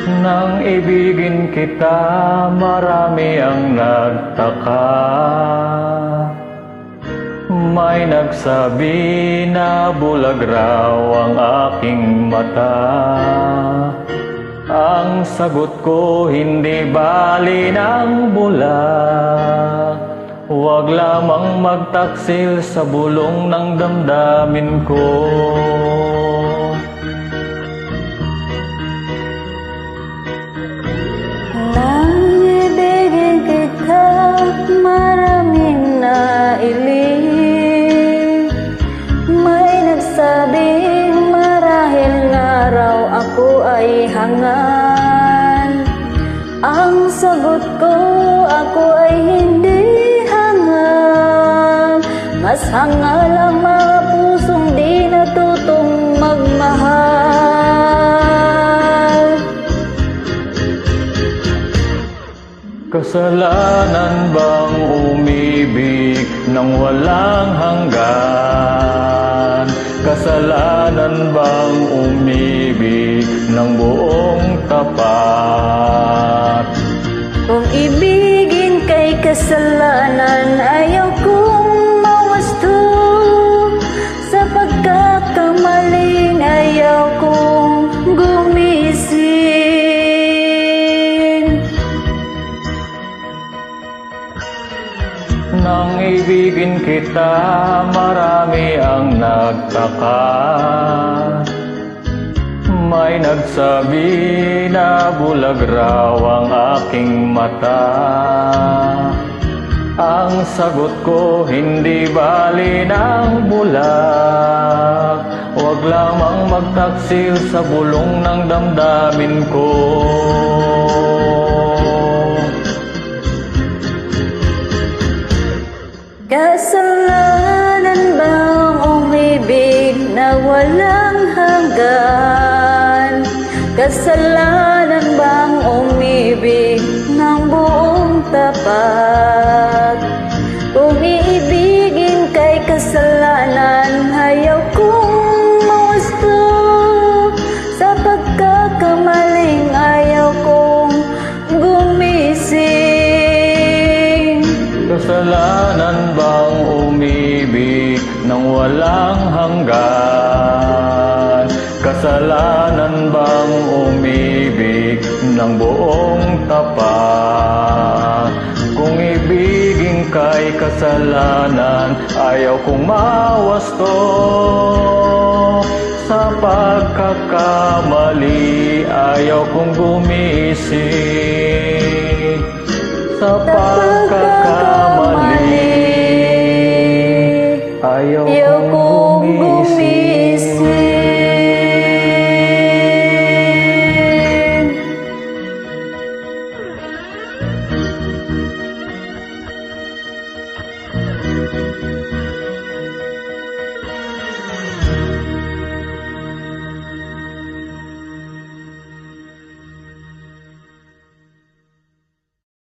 Nang ibigin kita, marami ang nagtaka. May nagsabi na bulag raw ang aking mata. Ang sagot ko, hindi bali ng bulag. Huwag lamang magtaksil sa bulong ng damdamin ko. Nang ibigin kita, maraming nailing. May nagsabing marahil na raw ako ay hangal. Ang sagot ko, ako ay hindi hangal. Mas hangal ang mga pusong di natutong magmahal. Kasalanan bang umibig nang walang hanggan? Kasalanan bang umibig ng buong tapat? Kung ibigin kay kasalanan, ayaw kong mawasto. Sa pagkakamaling, ayaw kong gumising. Nang ibigin kita, marami ang nagtaka. May nagsabi na bulag raw ang aking mata. Ang sagot ko, hindi bali ng bulag. Huwag lamang magtaksil sa bulong ng damdamin ko. Kasalanan bang umibig na walang hanggan? Kasalanan bang umibig ng buong tapat? Kung iibigin kay kasalanan, ayaw kong mawasto. Sa pagkakamaling, ayaw kong gumising. Kasalanan bang umibig nang walang hanggan? Kasalanan bang umibig ng buong tapat? Kung ibigin kay kasalanan, ayaw kong mawasto. Sa pagkakamali, ayaw kong gumising. Sa pagkakamali, ayaw kong gumising.